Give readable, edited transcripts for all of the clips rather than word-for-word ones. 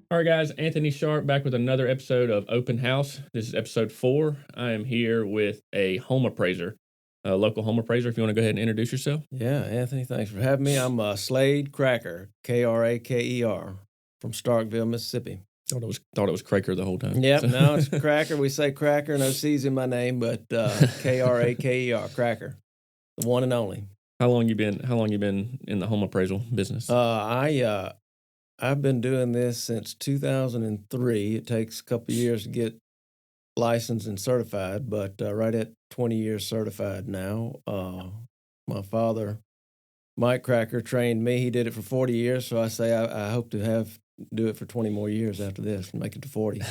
All right, guys, Anthony Sharp back with another episode of Open House. This is episode 4. I am here with a home appraiser, a local home appraiser. If you want to go ahead and introduce yourself. Yeah, Anthony, thanks for having me. I'm Slade Kraker, Kraker, from Starkville, Mississippi. Thought it was Kraker the whole time. Yep, no, it's Kraker. We say Kraker, no C's in my name, but Kraker, Kraker, the one and only. How long you been in the home appraisal business? I've been doing this since 2003. It takes a couple of years to get licensed and certified, but right at 20 years certified now. My father, Mike Kraker, trained me. He did it for 40 years, so I say I hope to do it for 20 more years after this and make it to 40.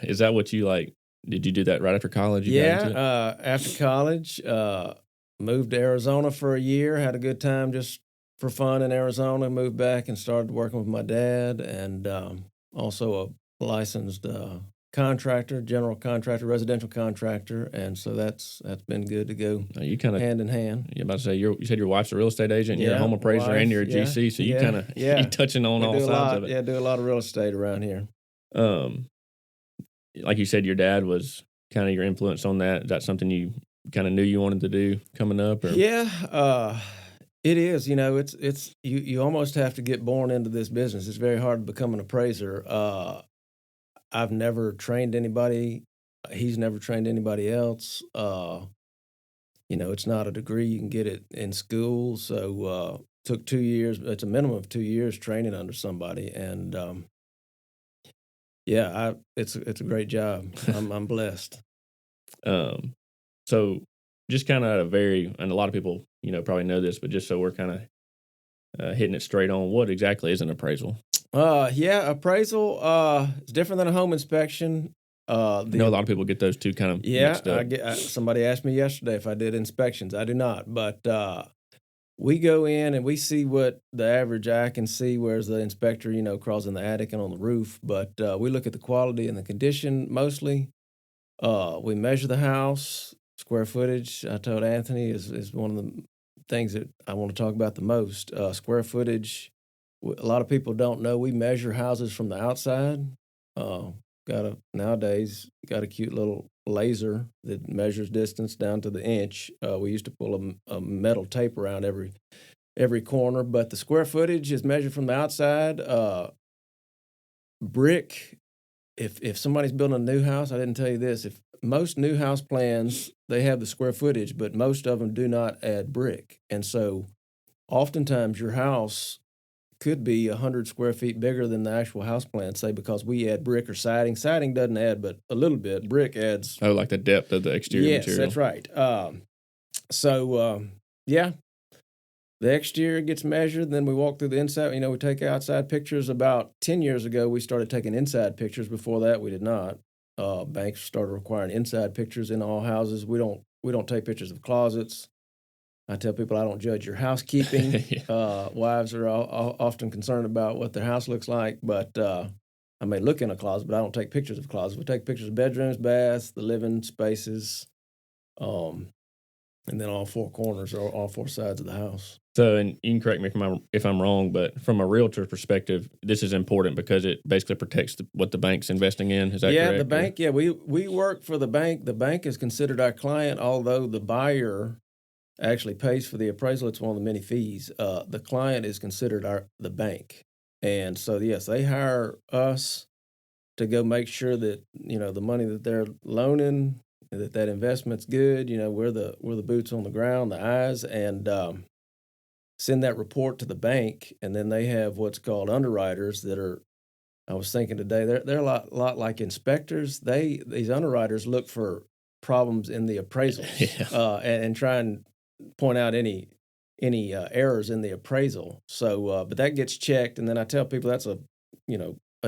Is that what you like? Did you do that right after college? After college, moved to Arizona for a year, had a good time just for fun in Arizona, moved back and started working with my dad, and also a licensed contractor, general contractor, residential contractor, and so that's been good to go. You kind of hand in hand. You're about to say you said your wife's a real estate agent, you're a home appraiser, and you're a GC, so you kind of you touching on all sides of it. Yeah, do a lot of real estate around here. Like you said, your dad was kind of your influence on that. Is that something you kind of knew you wanted to do coming up? Or? Yeah, it is. You know, it's you almost have to get born into this business. It's very hard to become an appraiser. I've never trained anybody. He's never trained anybody else. It's not a degree. You can get it in school. So took 2 years. It's a minimum of 2 years training under somebody. And it's a great job. I'm blessed. So just kind of and a lot of people, probably know this, but just so we're kind of hitting it straight on, what exactly is an appraisal? Appraisal is different than a home inspection. I know a lot of people get those two kind of mixed up. Somebody asked me yesterday if I did inspections. I do not, but we go in and we see what the average eye can see, whereas the inspector, crawls in the attic and on the roof. But we look at the quality and the condition mostly. We measure the house, square footage. I told Anthony is one of the things that I want to talk about the most. Square footage. A lot of people don't know we measure houses from the outside. Nowadays got a cute little laser that measures distance down to the inch. We used to pull a metal tape around every corner, but the square footage is measured from the outside. Brick. If somebody's building a new house, I didn't tell you this. If most new house plans, they have the square footage, but most of them do not add brick, and so oftentimes your house could be 100 square feet bigger than the actual house plan, say because we add brick or siding. Siding doesn't add but a little bit. Brick adds. Oh, like the depth of the exterior material. Yes, that's right. The exterior gets measured, and then we walk through the inside. We take outside pictures. About 10 years ago, we started taking inside pictures. Before that, we did not. Banks started requiring inside pictures in all houses. We don't take pictures of closets. I tell people I don't judge your housekeeping. Wives are often concerned about what their house looks like, but I may look in a closet, but I don't take pictures of closets. We take pictures of bedrooms, baths, the living spaces, and then all four corners or all four sides of the house. So, and you can correct me if I'm wrong, but from a realtor's perspective, this is important because it basically protects what the bank's investing in. Is that correct? Yeah, the bank. Yeah, we work for the bank. The bank is considered our client, although the buyer actually pays for the appraisal. It's one of the many fees. The client is considered the bank. And so, yes, they hire us to go make sure that, the money that they're loaning, that investment's good. We're the boots on the ground, the eyes, and send that report to the bank. And then they have what's called underwriters that are, I was thinking today, they're a lot like inspectors. These underwriters look for problems in the appraisal and try and point out any errors in the appraisal. So, but that gets checked, and then I tell people that's a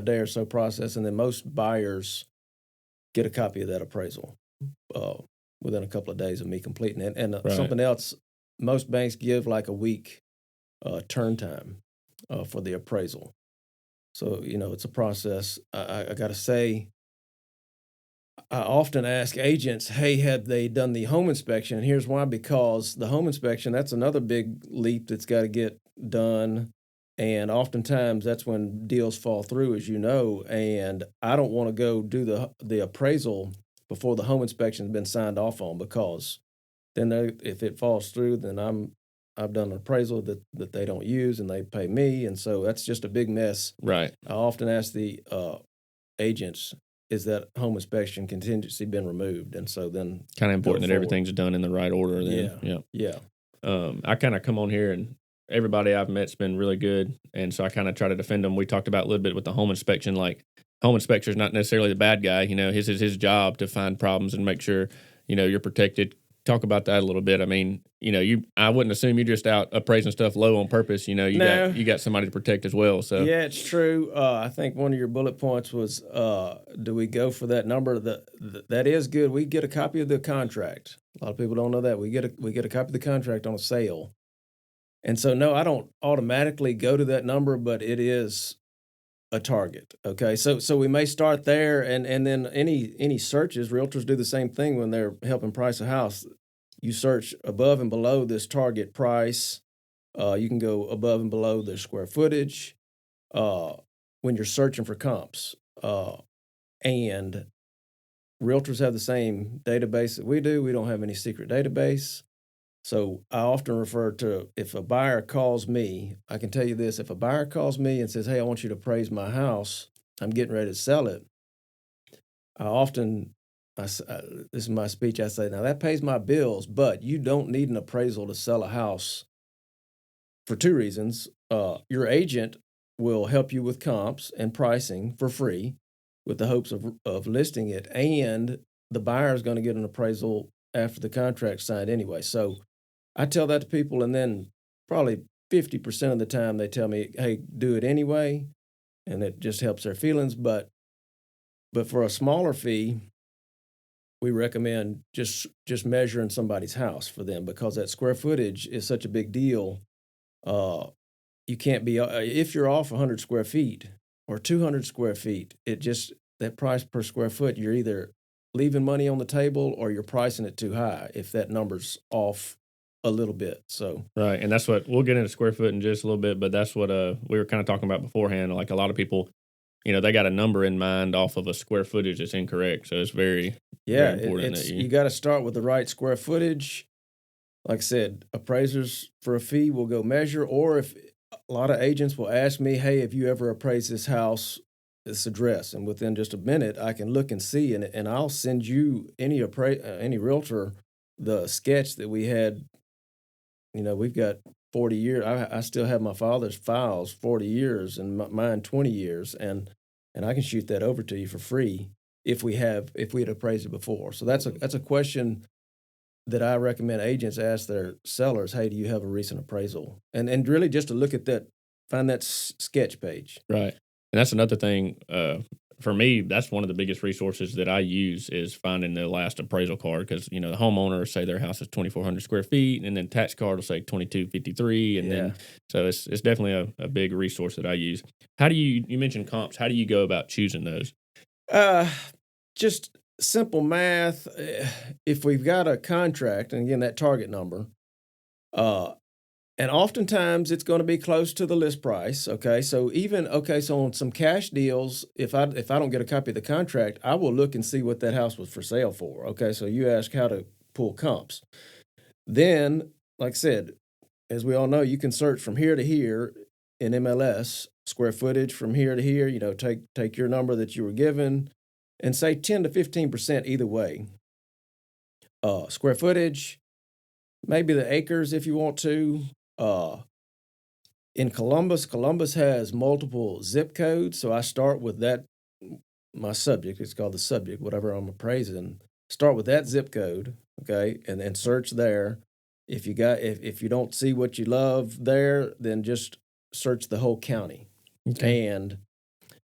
day or so process, and then most buyers get a copy of that appraisal within a couple of days of me completing it. And right. Something else, most banks give like a week turn time for the appraisal. So it's a process. I got to say, I often ask agents, hey, have they done the home inspection? And here's why: because the home inspection, that's another big leap that's got to get done. And oftentimes that's when deals fall through, as you know, and I don't want to go do the appraisal before the home inspection's been signed off on, because then if it falls through, then I've done an appraisal that they don't use and they pay me, and so that's just a big mess. Right. I often ask the agents, is that home inspection contingency been removed? And so then Kind of go important that forward. everything's done in the right order. Then, Yeah, yeah. I kind of come on here and everybody I've met's been really good, and so I kind of try to defend them. We talked about a little bit with the home inspection, like home inspector is not necessarily the bad guy. You know, his is his job to find problems and make sure you're protected. Talk about that a little bit. I mean, I wouldn't assume you're just out appraising stuff low on purpose. You No. you got somebody to protect as well. So Yeah, it's true. I think one of your bullet points was, do we go for that number? That is good. We get a copy of the contract. A lot of people don't know that. We get a copy of the contract on a sale. And so, no, I don't automatically go to that number, but it is a target. Okay, so we may start there, and then any searches. Realtors do the same thing when they're helping price a house. You search above and below this target price. You can go above and below the square footage when you're searching for comps. And realtors have the same database that we do. We don't have any secret database. So I often refer to, if a buyer calls me, I can tell you this: if a buyer calls me and says, "Hey, I want you to appraise my house. I'm getting ready to sell it," I often, this is my speech. I say, "Now that pays my bills, but you don't need an appraisal to sell a house for two reasons. Your agent will help you with comps and pricing for free, with the hopes of listing it, and the buyer is going to get an appraisal after the contract's signed anyway." So I tell that to people, and then probably 50% of the time they tell me, "Hey, do it anyway," and it just helps their feelings. But for a smaller fee, we recommend just measuring somebody's house for them, because that square footage is such a big deal. Uh, you can't be if you're off 100 square feet or 200 square feet. It just, that price per square foot, you're either leaving money on the table or you're pricing it too high if that number's off a little bit. So right, and that's what we'll get into square foot in just a little bit, but that's what we were kind of talking about beforehand. Like a lot of people, they got a number in mind off of a square footage that's incorrect. So it's very yeah, very important that you got to start with the right square footage. Like I said, appraisers for a fee will go measure, or if a lot of agents will ask me, "Hey, have you ever appraised this house, this address?" And within just a minute, I can look and see, and I'll send you any realtor the sketch that we had. We've got 40 years. I still have my father's files, 40 years, and mine 20 years, and I can shoot that over to you for free if we had appraised it before. So that's a question that I recommend agents ask their sellers. "Hey, do you have a recent appraisal?" And really just to look at that, find that sketch page. right. And that's another thing. For me, that's one of the biggest resources that I use is finding the last appraisal card, because the homeowners say their house is 2,400 square feet, and then tax card will say 2,253, and Yeah. then so it's definitely a big resource that I use. How do you mentioned comps? How do you go about choosing those? Uh, just simple math. If we've got a contract, and again, that target number, uh, and oftentimes it's going to be close to the list price. Okay, so so on some cash deals, if I don't get a copy of the contract, I will look and see what that house was for sale for. Okay, so you ask how to pull comps. Then, like I said, as we all know, you can search from here to here in MLS, square footage from here to here. Take your number that you were given, and say 10 to 15% either way. Square footage, maybe the acres if you want to. Uh, in Columbus has multiple zip codes, so I start with that. My subject, it's called the subject, whatever I'm appraising. Start with that zip code, okay, and then search there. If you don't see what you love there, then just search the whole county. Okay. And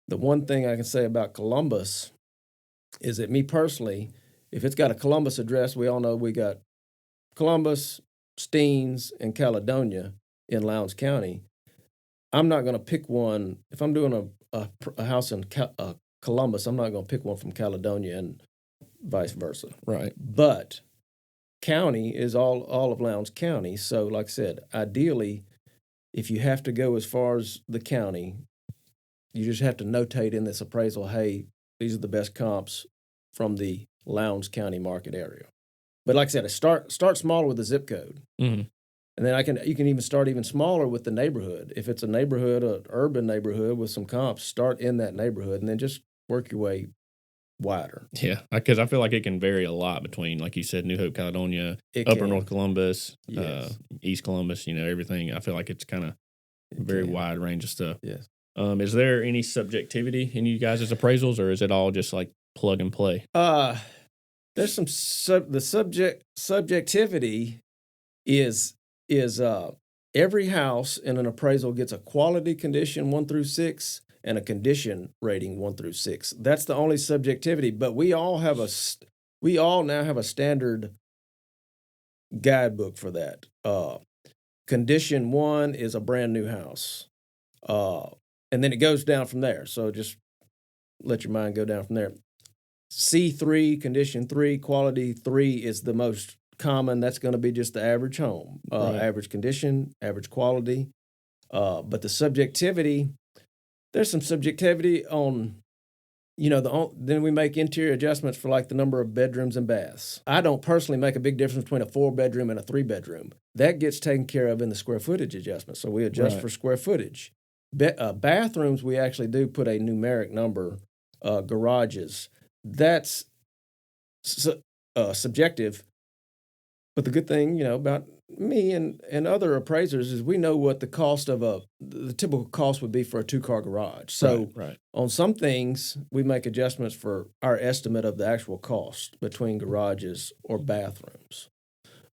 the one thing I can say about Columbus is that, me personally, if it's got a Columbus address, we all know we got Columbus, Steens, and Caledonia in Lowndes County. I'm not going to pick one. If I'm doing a house in Columbus, I'm not going to pick one from Caledonia and vice versa. Right. But county is all of Lowndes County. So, like I said, ideally, if you have to go as far as the county, you just have to notate in this appraisal, hey, these are the best comps from the Lowndes County market area. But like I said, start smaller with the zip code. Mm-hmm. And then you can even start even smaller with the neighborhood. If it's a neighborhood, an urban neighborhood with some comps, start in that neighborhood and then just work your way wider. Yeah, because I feel like it can vary a lot between, like you said, New Hope, Caledonia, Upper North Columbus, Yes. East Columbus, everything. I feel like it's kind of very wide range of stuff. Yes. Is there any subjectivity in you guys' appraisals, or is it all just like plug and play? There's some subjectivity is every house in an appraisal gets a quality condition 1 through 6 and a condition rating 1 through 6. That's the only subjectivity, but we all now have a standard guidebook for that. Condition 1 is a brand new house. And then it goes down from there. So just let your mind go down from there. C3, condition 3, quality 3 is the most common. That's going to be just the average home, Right. average condition, average quality. But the subjectivity, there's some subjectivity on, then we make interior adjustments for like the number of bedrooms and baths. I don't personally make a big difference between a 4-bedroom and a 3-bedroom. That gets taken care of in the square footage adjustment. So we adjust for square footage. Bathrooms, we actually do put a numeric number. Garages, that's subjective. But the good thing, about me and other appraisers is we know what the cost of the typical cost would be for a 2-car garage. So on some things, we make adjustments for our estimate of the actual cost between garages or bathrooms.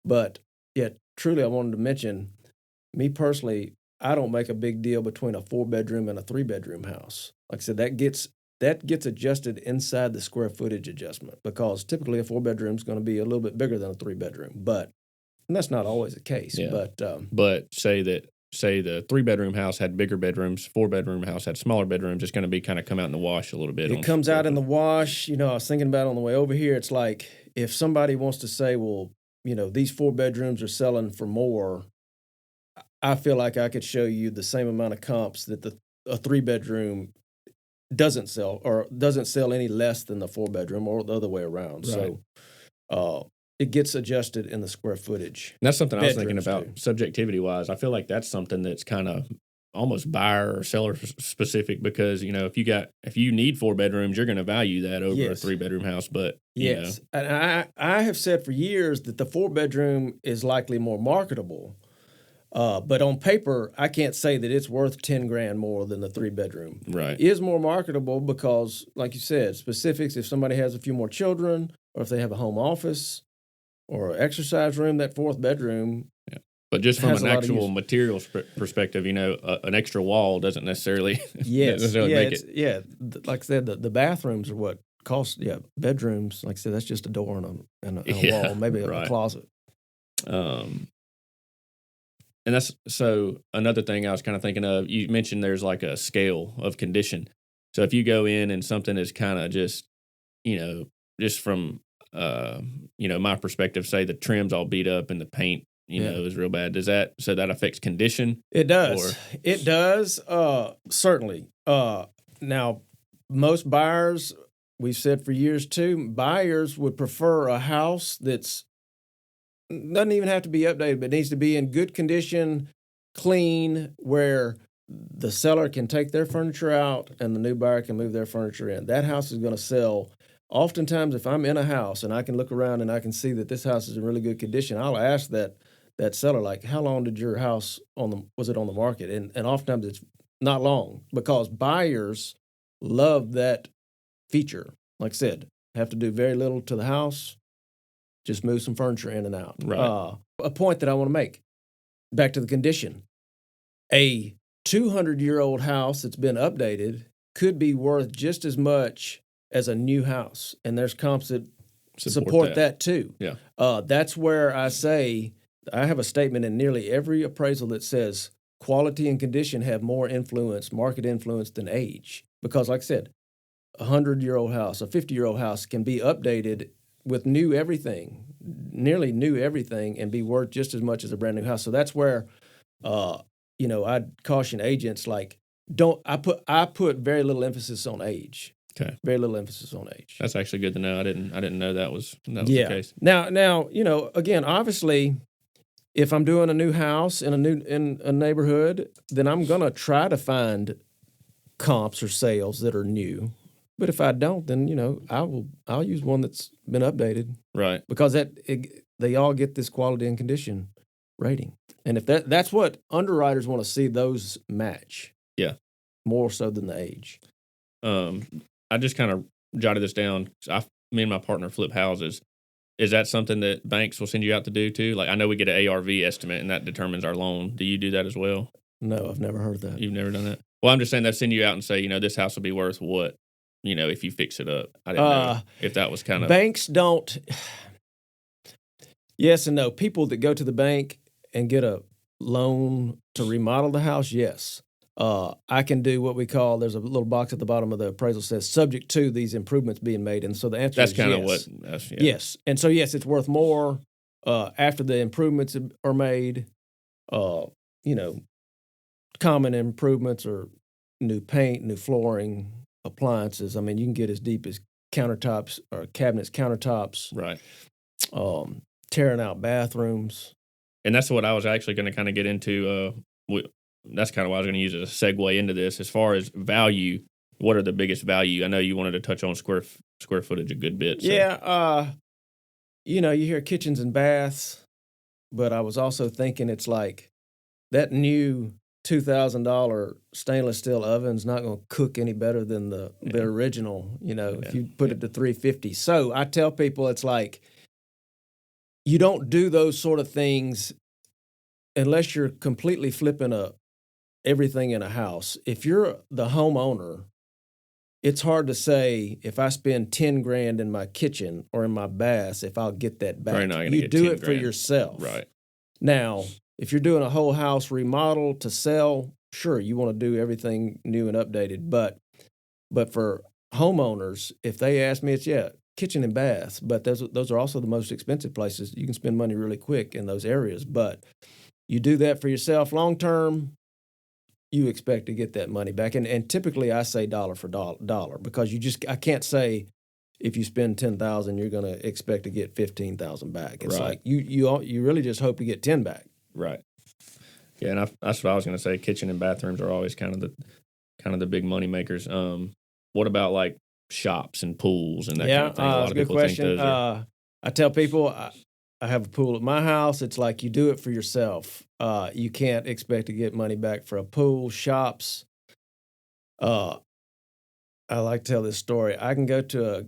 But truly, I wanted to mention, me personally, I don't make a big deal between a 4-bedroom and a 3-bedroom house. Like I said, that gets adjusted inside the square footage adjustment because typically a 4-bedroom is going to be a little bit bigger than a 3-bedroom, and that's not always the case. Yeah. But say the 3-bedroom house had bigger bedrooms, 4-bedroom house had smaller bedrooms. It's going to be kind of come out in the wash a little bit. It comes out in the wash. I was thinking about it on the way over here. It's like if somebody wants to say, well, these 4 bedrooms are selling for more, I feel like I could show you the same amount of comps that a 3-bedroom doesn't sell any less than the 4-bedroom or the other way around. Right. So it gets adjusted in the square footage. And that's something I was thinking about subjectivity wise. I feel like that's something that's kind of almost buyer or seller specific because, if you need 4 bedrooms, you're going to value that over a 3-bedroom house. But and I have said for years that the 4-bedroom is likely more marketable. But on paper, I can't say that it's worth $10,000 more than the 3-bedroom. Right. It is more marketable because, like you said, specifics, if somebody has a few more children or if they have a home office or exercise room, that 4th bedroom. Yeah. But just from an actual materials perspective, an extra wall doesn't necessarily, make it. Like I said, the bathrooms are what cost, bedrooms, like I said, that's just a door and a wall, maybe a closet. And that's so another thing I was kind of thinking of, you mentioned there's like a scale of condition. So if you go in and something is kind of just, just from, my perspective, say the trim's all beat up and the paint, is real bad. So that affects condition? It does. It does. Certainly. Now, most buyers, we've said for years too, buyers would prefer a house that's doesn't even have to be updated, but needs to be in good condition, clean, where the seller can take their furniture out and the new buyer can move their furniture in. That house is going to sell. Oftentimes, if I'm in a house and I can look around and I can see that this house is in really good condition, I'll ask that seller, like, how long did your house was it on the market? And oftentimes it's not long because buyers love that feature. Like I said, have to do very little to the house. Just move some furniture in and out. Right. A point that I want to make, back to the condition. A 200-year-old house that's been updated could be worth just as much as a new house. And there's comps that support that too. Yeah. That's where I say, I have a statement in nearly every appraisal that says quality and condition have more influence, market influence than age. Because like I said, a 100-year-old house, a 50-year-old house can be updated with nearly new everything, and be worth just as much as a brand new house. So that's where I'd caution agents like I put very little emphasis on age. Okay. Very little emphasis on age. That's actually good to know. I didn't know that was the case. Now, again, obviously, if I'm doing a new house in a neighborhood, then I'm gonna try to find comps or sales that are new. But if I don't, then I'll use one that's been updated. Right. Because they all get this quality and condition rating. And if that's what underwriters want to see, those match. Yeah. More so than the age. I just kind of jotted this down. Me and my partner flip houses. Is that something that banks will send you out to do too? Like, I know we get an ARV estimate and that determines our loan. Do you do that as well? No, I've never heard that. You've never done that? Well, I'm just saying they send you out and say, this house will be worth what, if you fix it up. I didn't know if that was kind of. Banks don't. Yes and no. People that go to the bank and get a loan to remodel the house, yes. I can do what we call, there's a little box at the bottom of the appraisal that says, subject to these improvements being made. And so the answer is yes. That's kind of what. Yeah. Yes. And so, yes, it's worth more after the improvements are made, common improvements or new paint, new flooring, appliances. I mean, you can get as deep as countertops or cabinets, countertops. Right. Tearing out bathrooms. And that's what I was actually going to kind of get into. That's kind of why I was going to use it as a segue into this. As far as value, what are the biggest value? I know you wanted to touch on square footage a good bit. So. Yeah. You hear kitchens and baths, but I was also thinking it's like that new $2,000 stainless steel oven's not going to cook any better than the original, if you put it to $350. So I tell people it's like you don't do those sort of things unless you're completely flipping everything in a house. If you're the homeowner, it's hard to say if I spend $10,000 in my kitchen or in my bath, if I'll get that back. You do it for yourself. Right. Now, if you're doing a whole house remodel to sell, sure, you want to do everything new and updated. But for homeowners, if they ask me, it's kitchen and baths. But those are also the most expensive places. You can spend money really quick in those areas. But you do that for yourself long term, you expect to get that money back. And typically I say dollar for dollar because I can't say if you spend $10,000 you're going to expect to get $15,000 back. It's like you really just hope to get 10 back. Right. Yeah, and that's what I was going to say. Kitchen and bathrooms are always kind of the big money makers. What about like shops and pools and that kind of thing? A lot of people think those are. I tell people I have a pool at my house. It's like you do it for yourself. You can't expect to get money back for a pool. Shops. I like to tell this story. I can go to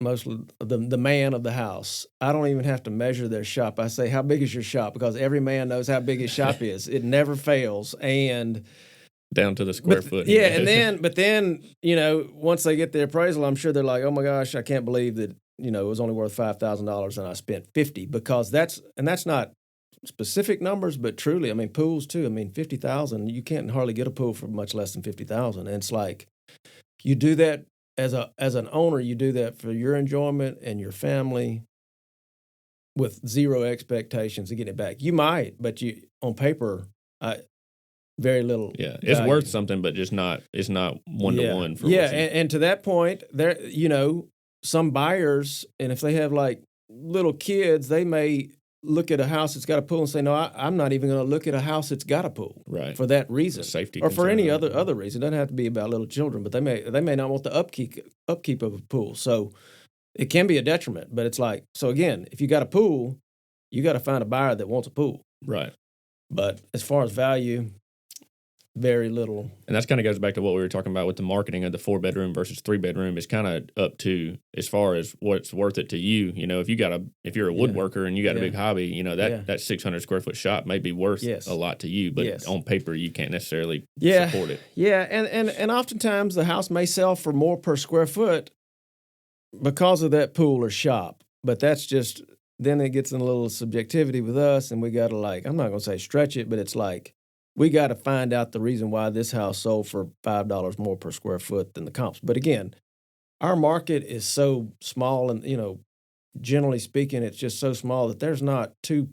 the man of the house. I don't even have to measure their shop. I say, how big is your shop? Because every man knows how big his shop is. It never fails. And down to the square foot. Yeah, but then, once they get the appraisal, I'm sure they're like, oh my gosh, I can't believe that, it was only worth $5,000 and I spent $50,000 because that's not specific numbers, but truly, I mean, pools too. I mean, $50,000, you can't hardly get a pool for much less than $50,000. And it's like, you do that as an owner, you do that for your enjoyment and your family with zero expectations of getting it back. You might, but on paper, very little. Yeah, it's value. Worth something, but just not. It's not one-to-one. And to that point, there, some buyers, and if they have like little kids, they may look at a house that's got a pool and say, no, I'm not even going to look at a house that's got a pool. Right. For that reason. Safety or for any other reason. It doesn't have to be about little children, but they may not want the upkeep of a pool. So it can be a detriment, but it's like, so again, if you got a pool, you got to find a buyer that wants a pool. Right. But as far as value, very little. And that kind of goes back to what we were talking about with the marketing of the 4-bedroom versus 3-bedroom. It's kind of up to as far as what's worth it to you. If you're a woodworker and you got a big hobby, that 600 square foot shop may be worth a lot to you, but on paper you can't necessarily support it. Yeah, and oftentimes the house may sell for more per square foot because of that pool or shop. But that's just, then it gets in a little subjectivity with us, and we got to I'm not going to say stretch it, but it's like, we got to find out the reason why this house sold for $5 more per square foot than the comps. But again, our market is so small and, generally speaking, it's just so small that there's not two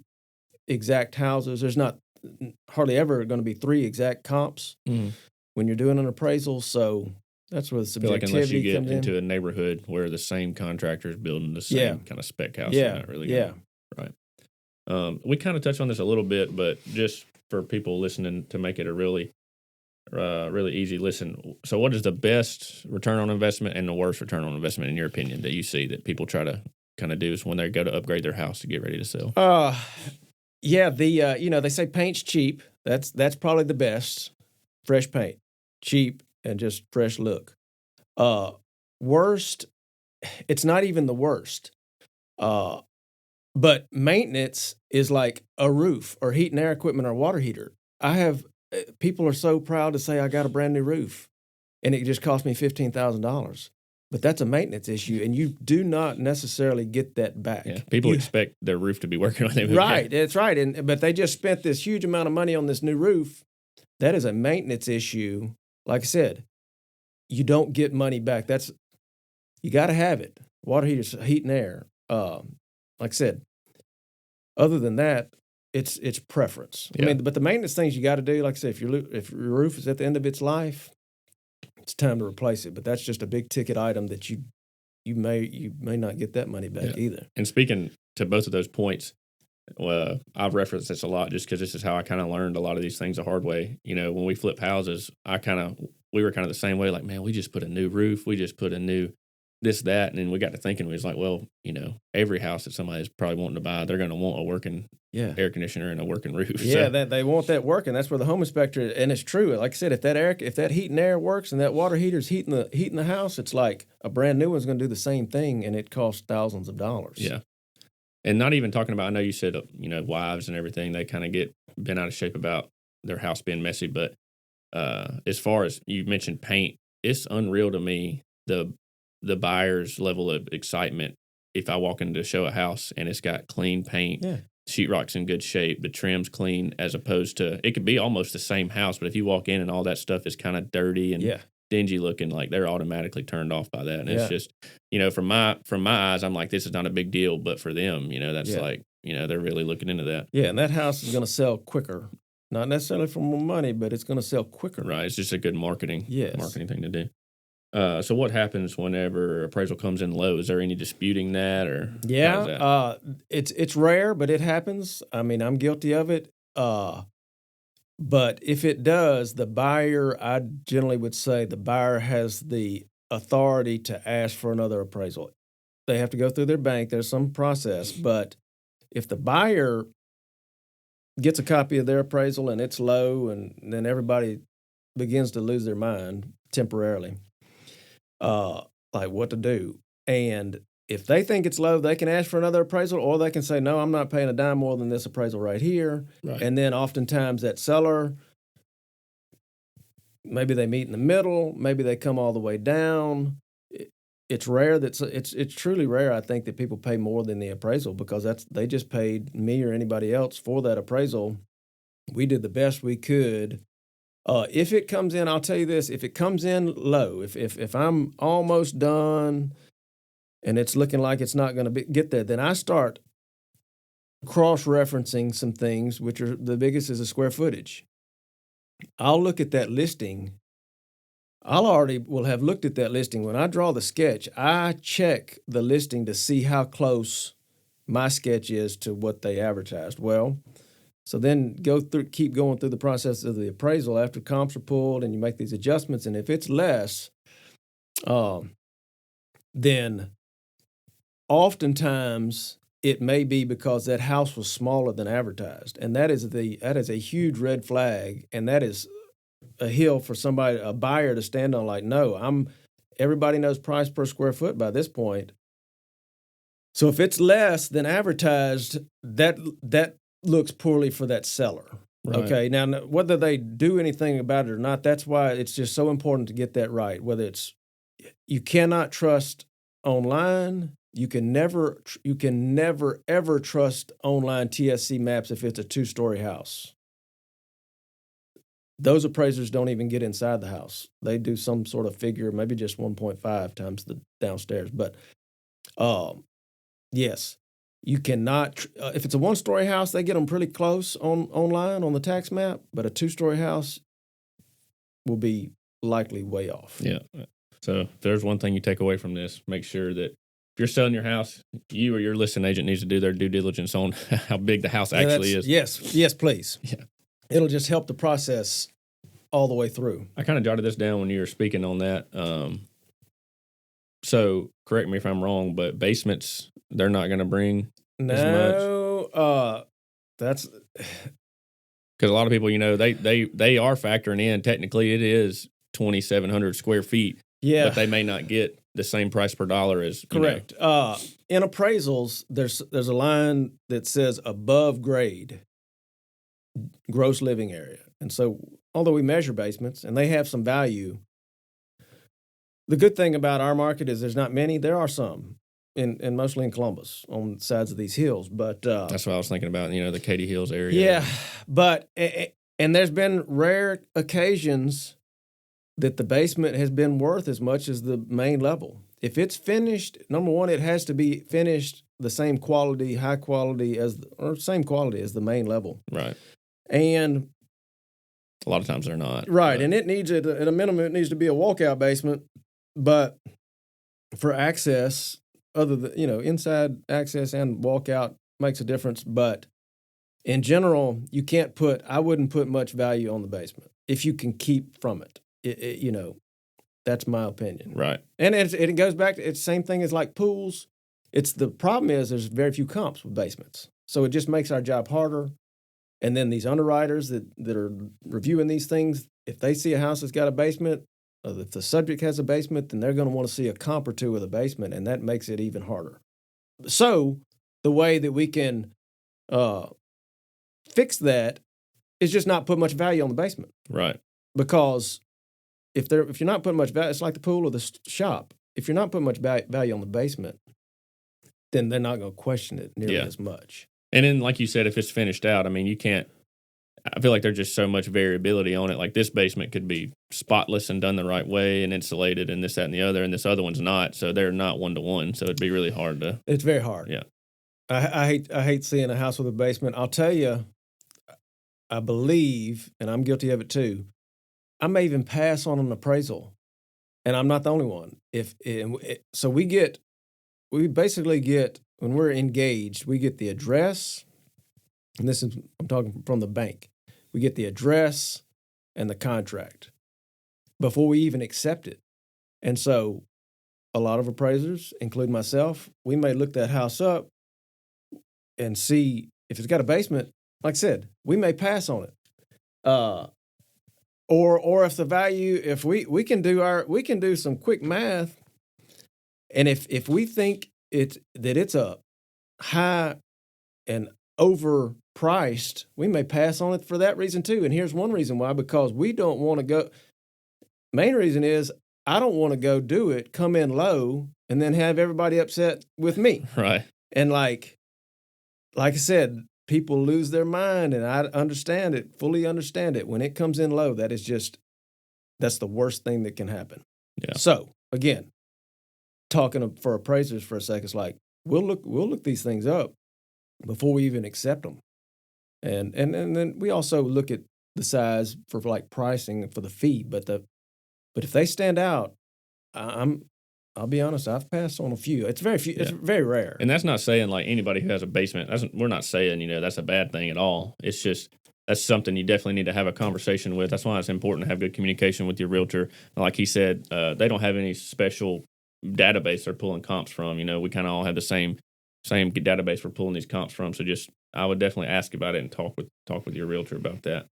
exact houses. There's not hardly ever going to be 3 exact comps when you're doing an appraisal. So that's where the I feel like unless you subjectivity get comes into in. a neighborhood where the same contractor is building the Yeah. same kind of spec house, you're Yeah. not really Yeah. gonna right. We kind of touched on this a little bit, but just for people listening to make it a really easy listen. So, what is the best return on investment and the worst return on investment in your opinion that you see that people try to kind of do is when they go to upgrade their house to get ready to sell? Yeah, they say paint's cheap. That's probably the best. Fresh paint, cheap, and just fresh look. Worst, it's not even the worst. But maintenance is like a roof or heat and air equipment or water heater. I have people are so proud to say I got a brand new roof, and it just cost me $15,000. But that's a maintenance issue, and you do not necessarily get that back. Yeah, people expect their roof to be working on it. Right, that's right. But they just spent this huge amount of money on this new roof. That is a maintenance issue. Like I said, you don't get money back. You got to have it. Water heaters, heat and air. Like I said, other than that, it's preference. Yeah. I mean, but the maintenance things you got to do, like I said, if your roof is at the end of its life, it's time to replace it. But that's just a big ticket item that you may not get that money back either. And speaking to both of those points, I've referenced this a lot just because this is how I kind of learned a lot of these things the hard way. You know, when we flip houses, we were kind of the same way. Like, man, we just put a new roof, we just put a new this, that, and then we got to thinking, we was like, well, you know, every house that somebody's probably wanting to buy, they're going to want a working air conditioner and a working roof. Yeah, that they want that working. That's where the home inspector, and it's true. Like I said, if that heat and air works and that water heater's heating the house, it's like a brand new one's going to do the same thing, and it costs thousands of dollars. Yeah, and not even talking about. I know you said wives and everything. They kind of get bent out of shape about their house being messy, but as far as you mentioned paint, it's unreal to me the buyer's level of excitement if I walk in to show a house and it's got clean paint. Yeah. Sheetrock's in good shape, the trim's clean, as opposed to it could be almost the same house, but if you walk in and all that stuff is kind of dirty and dingy looking, like they're automatically turned off by that. And it's just, from my eyes, I'm like, this is not a big deal, but for them, that's like, they're really looking into that. Yeah, and that house is going to sell quicker. Not necessarily for more money, but it's going to sell quicker. Right. It's just a good marketing thing to do. So what happens whenever appraisal comes in low? Is there any disputing that or? Yeah, it's rare, but it happens. I mean, I'm guilty of it. But if it does, the buyer, I generally would say the buyer has the authority to ask for another appraisal. They have to go through their bank. There's some process, but if the buyer gets a copy of their appraisal and it's low, and then everybody begins to lose their mind temporarily. Like what to do. And if they think it's low, they can ask for another appraisal, or they can say, no, I'm not paying a dime more than this appraisal right here. Right. And then oftentimes that seller, maybe they meet in the middle, maybe they come all the way down. It's rare it's truly rare, I think, that people pay more than the appraisal, because they just paid me or anybody else for that appraisal. We did the best we could. If it comes in, I'll tell you this, if it comes in low, if I'm almost done and it's looking like it's not going to get there, then I start cross-referencing some things, which are the biggest is the square footage. I'll look at that listing. Will have looked at that listing. When I draw the sketch, I check the listing to see how close my sketch is to what they advertised. Well, so then keep going through the process of the appraisal after comps are pulled, and you make these adjustments. And if it's less, then oftentimes it may be because that house was smaller than advertised, and that is a huge red flag, and that is a hill for a buyer to stand on. Like, no, everybody knows price per square foot by this point. So if it's less than advertised, that looks poorly for that seller. Right. Okay, now whether they do anything about it or not, that's why it's just so important to get that right. You cannot trust online. You can never ever trust online TSC maps if it's a 2-story house. Those appraisers don't even get inside the house. They do some sort of figure, maybe just 1.5 times the downstairs. But yes. You cannot, if it's a one-story house, they get them pretty close online on the tax map, but a two-story house will be likely way off. Yeah. So if there's one thing you take away from this, make sure that if you're selling your house, you or your listing agent needs to do their due diligence on how big the house actually is. Yes, please. Yeah. It'll just help the process all the way through. I kind of jotted this down when you were speaking on that. So correct me if I'm wrong, but basements, they're not going to bring as much. No, that's Because a lot of people, they are factoring in, technically it is 2,700 square feet, yeah. but they may not get the same price per dollar as Correct. In appraisals, there's a line that says above grade gross living area. And so although we measure basements and they have some value, the good thing about our market is there's not many. There are some, and mostly in Columbus on the sides of these hills. But that's what I was thinking about, the Katy Hills area. Yeah, but and there's been rare occasions that the basement has been worth as much as the main level. If it's finished, number one, it has to be finished the same quality, high quality or same quality as the main level. Right. And a lot of times they're not. Right, and it needs, at a minimum, it needs to be a walkout basement. But for access, other than, inside access and walkout makes a difference. But in general, I wouldn't put much value on the basement if you can keep from it. That's my opinion. Right. And it goes back to, it's the same thing as like pools. The problem is there's very few comps with basements. So it just makes our job harder. And then these underwriters that are reviewing these things, if they see a house that's got a basement, if the subject has a basement, then they're going to want to see a comp or two with a basement, and that makes it even harder. So the way that we can fix that is just not put much value on the basement. Right. Because if you're not putting much value, it's like the pool or the shop. If you're not putting much value on the basement, then they're not going to question it nearly as much. And then, like you said, if it's finished out, you can't. I feel like there's just so much variability on it. Like this basement could be spotless and done the right way and insulated and this, that, and the other, and this other one's not. So they're not one-to-one. So it'd be really hard to. It's very hard. Yeah. I hate seeing a house with a basement. I'll tell you, I believe, and I'm guilty of it too, I may even pass on an appraisal, and I'm not the only one. So we basically get, when we're engaged, we get the address, and I'm talking from the bank. We get the address and the contract before we even accept it. And so a lot of appraisers, including myself, we may look that house up and see if it's got a basement. Like I said, we may pass on it. Or if the value, if we can do some quick math, and if we think that it's a high and overpriced, we may pass on it for that reason too. And here's one reason why: because we don't want to go. Main reason is I don't want to go do it, come in low, and then have everybody upset with me. Right. And like I said, people lose their mind, and I understand it, fully understand it. When it comes in low, that's the worst thing that can happen. Yeah. So again, talking for appraisers for a second, it's like we'll look these things up before we even accept them, and then we also look at the size for like pricing for the fee. But if they stand out, I'll be honest, I've passed on a few. It's very few. It's very rare. And that's not saying like anybody who has a basement. We're not saying that's a bad thing at all. It's just that's something you definitely need to have a conversation with. That's why it's important to have good communication with your realtor. Like he said, they don't have any special database they're pulling comps from. We kind of all have the same database we're pulling these comps from. So I would definitely ask about it and talk with your realtor about that.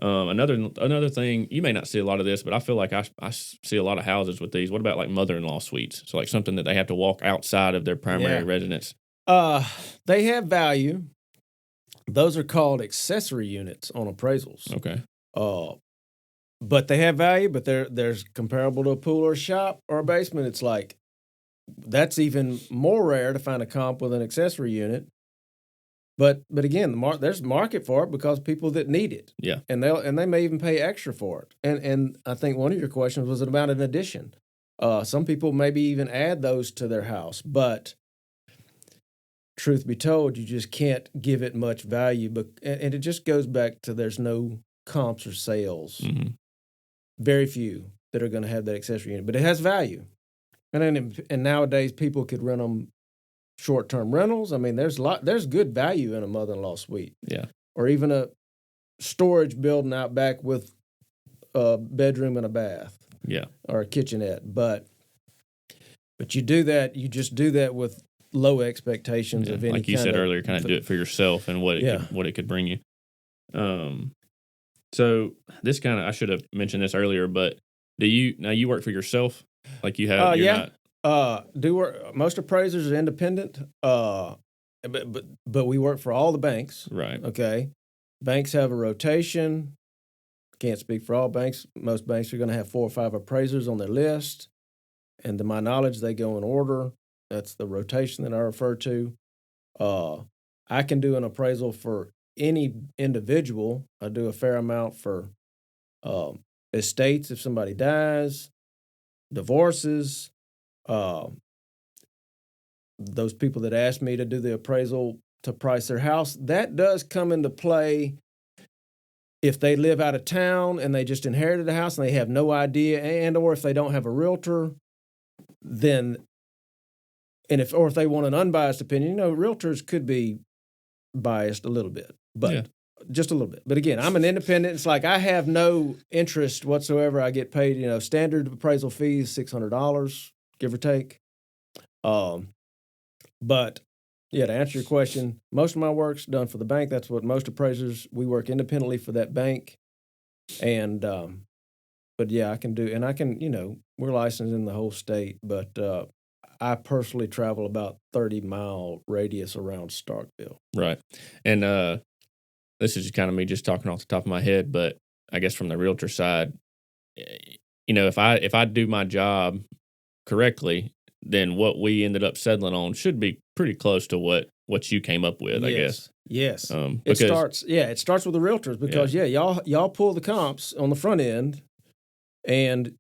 Another thing, you may not see a lot of this, but I feel like I see a lot of houses with these. What about like mother-in-law suites? So like something that they have to walk outside of their primary residence. They have value. Those are called accessory units on appraisals. Okay. But they have value, but they're comparable to a pool or a shop or a basement. It's like, that's even more rare to find a comp with an accessory unit. But again, there's market for it because people that need it. Yeah. And they may even pay extra for it. And I think one of your questions was about an addition. Some people maybe even add those to their house, but truth be told, you just can't give it much value. But and it just goes back to there's no comps or sales. Mm-hmm. Very few that are going to have that accessory unit, but it has value. And nowadays people could rent them short-term rentals. I mean, there's good value in a mother-in-law suite. Yeah. Or even a storage building out back with a bedroom and a bath. Yeah. Or a kitchenette. But you do that, you just do that with low expectations of any like you said earlier, kind of do it for yourself and what it could bring you. So this kind of, I should have mentioned this earlier, but you work for yourself? Like you have, do work. Most appraisers are independent, but we work for all the banks. Right. Okay. Banks have a rotation. Can't speak for all banks. Most banks are going to have 4 or 5 appraisers on their list. And to my knowledge, they go in order. That's the rotation that I refer to. I can do an appraisal for any individual. I do a fair amount for estates if somebody dies, divorces. Those people that ask me to do the appraisal to price their house, that does come into play if they live out of town and they just inherited a house and they have no idea, and or if they don't have a realtor, then if they want an unbiased opinion, realtors could be biased a little bit, but just a little bit. But again, I'm an independent. It's like I have no interest whatsoever. I get paid, standard appraisal fees, $600, give or take. But yeah, to answer your question, most of my work's done for the bank. That's what most appraisers, we work independently for that bank. And, but yeah, I can do, and I can, we're licensed in the whole state, but I personally travel about 30-mile radius around Starkville. Right. And this is kind of me just talking off the top of my head, but I guess from the realtor side, if I do my job correctly, then what we ended up settling on should be pretty close to what you came up with, I guess. Yes. It starts with the realtors because y'all pull the comps on the front end and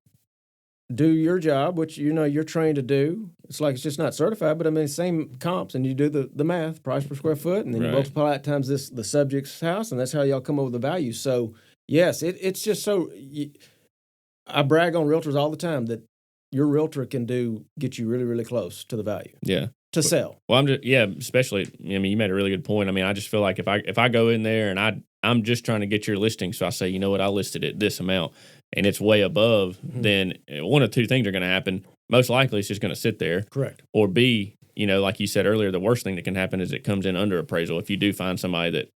do your job, which you're trained to do. It's like it's just not certified, but I mean same comps, and you do the math, price per square foot, and then you multiply that times the subject's house, and that's how y'all come up with the value. So yes, it's just so. I brag on realtors all the time that your realtor can get you really, really close to the value. Yeah. To sell. Well, especially, you made a really good point. I mean, I just feel like if I go in there and I'm just trying to get your listing, so I say, I listed it this amount and it's way above, then one of two things are going to happen. Most likely it's just going to sit there. Correct. Or B, like you said earlier, the worst thing that can happen is it comes in under appraisal if you do find somebody that,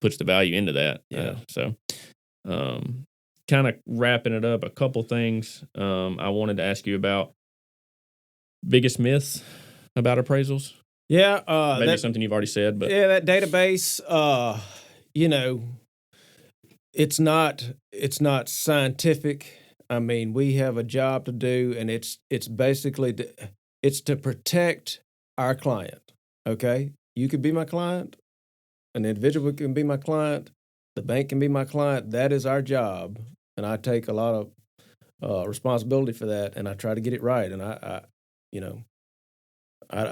puts the value into that. Yeah. Kind of wrapping it up, a couple things I wanted to ask you about. Biggest myths about appraisals? Yeah. Maybe something you've already said, but. Yeah, that database, it's not scientific. I mean, we have a job to do, and it's basically it's to protect our client. Okay? You could be my client. An individual can be my client. The bank can be my client. That is our job, and I take a lot of responsibility for that, and I try to get it right. And I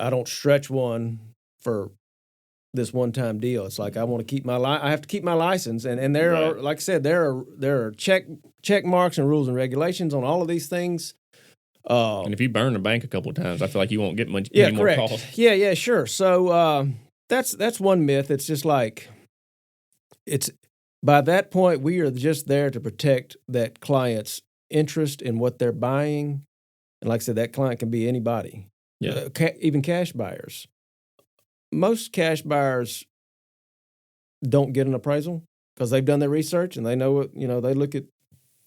don't stretch one for this one-time deal. It's like I want to keep I have to keep my license, and there are, like I said, there are check marks and rules and regulations on all of these things. And if you burn a bank a couple of times, I feel like you won't get any correct. more calls. Yeah, sure. So that's one myth. It's just like it's. By that point, we are just there to protect that client's interest in what they're buying. And like I said, that client can be anybody, even cash buyers. Most cash buyers don't get an appraisal because they've done their research and they know what, they look at,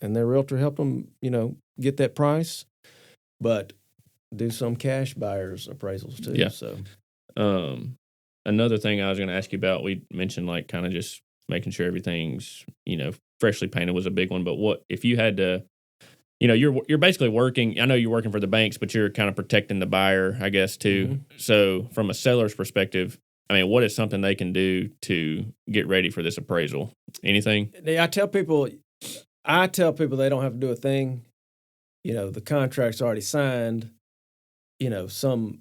and their realtor helped them, get that price. But do some cash buyers appraisals too. Yeah. So, another thing I was going to ask you about, we mentioned like kind of just making sure everything's, freshly painted was a big one. But what if you had to, you're basically working, I know you're working for the banks, but you're kind of protecting the buyer, I guess, too. Mm-hmm. So from a seller's perspective, I mean, what is something they can do to get ready for this appraisal? Anything? I tell people they don't have to do a thing. The contract's already signed. Some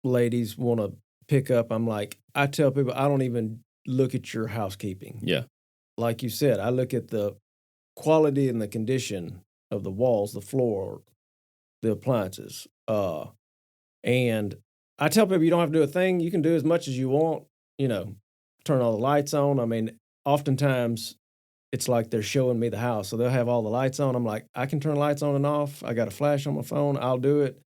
ladies want to pick up, I tell people I don't even look at your housekeeping. Yeah. Like you said, I look at the quality and the condition of the walls, the floor, the appliances. And I tell people you don't have to do a thing. You can do as much as you want, turn all the lights on. I mean, oftentimes it's like they're showing me the house. So they'll have all the lights on. I'm like, I can turn lights on and off. I got a flash on my phone. I'll do it.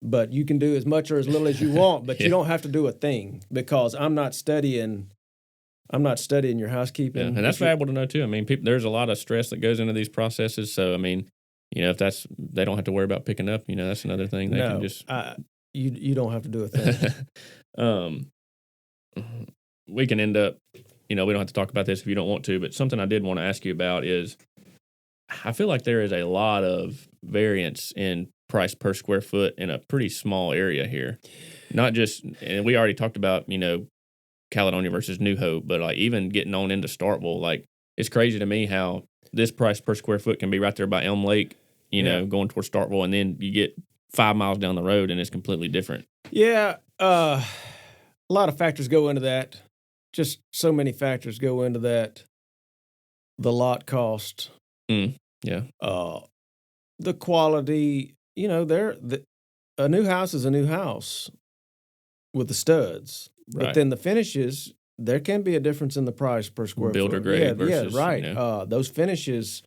But you can do as much or as little as you want, but you don't have to do a thing because I'm not studying your housekeeping. Yeah, and that's valuable to know too. I mean, there's a lot of stress that goes into these processes. So, I mean, if they don't have to worry about picking up, that's another thing. They can just you don't have to do a thing. We can end up, we don't have to talk about this if you don't want to, but something I did want to ask you about is I feel like there is a lot of variance in price per square foot in a pretty small area here. Not just, and we already talked about, Caledonia versus New Hope, but like even getting on into Starkville, like it's crazy to me how this price per square foot can be right there by Elm Lake, going towards Starkville, and then you get 5 miles down the road and it's completely different. Yeah, a lot of factors go into that. Just so many factors go into that. The lot cost. Yeah. The quality, a new house is a new house with the studs. Right. But then the finishes, there can be a difference in the price per square builder foot. grade versus, right. Those finishes,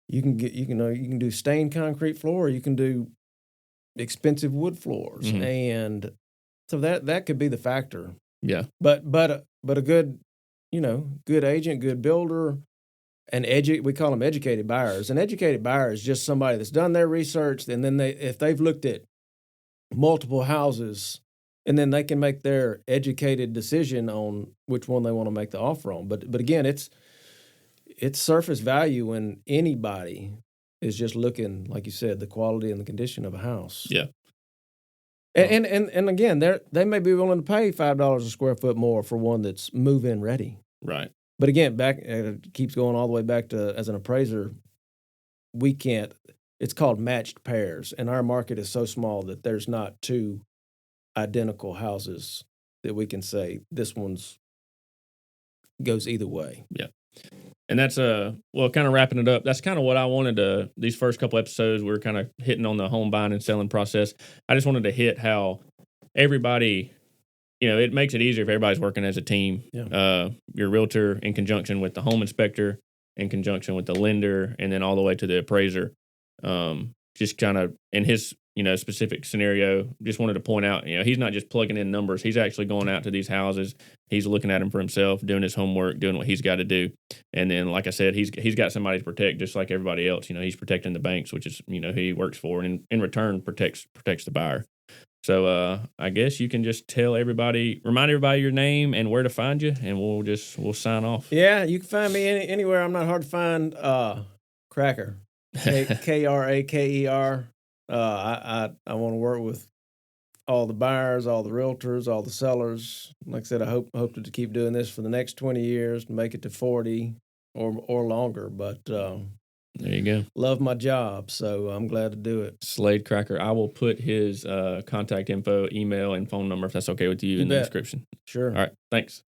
you can do stained concrete floor, you can do expensive wood floors, and so that could be the factor. Yeah. But a good, good agent, good builder, and we call them educated buyers. An educated buyer is just somebody that's done their research, and then if they've looked at multiple houses, and then they can make their educated decision on which one they want to make the offer on. But again, it's surface value when anybody is just looking, like you said, the quality and the condition of a house. Yeah. And again, they may be willing to pay $5 a square foot more for one that's move-in ready. Right. But again, it keeps going all the way back to, as an appraiser, we can't. It's called matched pairs, and our market is so small that there's not two identical houses that we can say this one's goes either way. Yeah. And that's kind of wrapping it up. That's kind of what I wanted to. These first couple episodes, we're kind of hitting on the home buying and selling process. I just wanted to hit how everybody, it makes it easier if everybody's working as a team. Yeah. Your realtor in conjunction with the home inspector, in conjunction with the lender, and then all the way to the appraiser. Just kind of in his specific scenario, just wanted to point out, he's not just plugging in numbers. He's actually going out to these houses. He's looking at them for himself, doing his homework, doing what he's got to do. And then, like I said, he's got somebody to protect, just like everybody else. He's protecting the banks, which is, who he works for, and in return protects the buyer. So I guess you can just remind everybody your name and where to find you, and we'll sign off. Yeah, you can find me anywhere. I'm not hard to find. Kraker, Kraker. I want to work with all the buyers, all the realtors, all the sellers. Like I said, I hope to keep doing this for the next 20 years, make it to 40 or longer. But there you go. Love my job, so I'm glad to do it. Slade Kraker. I will put his contact info, email, and phone number if that's okay with you in the description. Sure. All right. Thanks.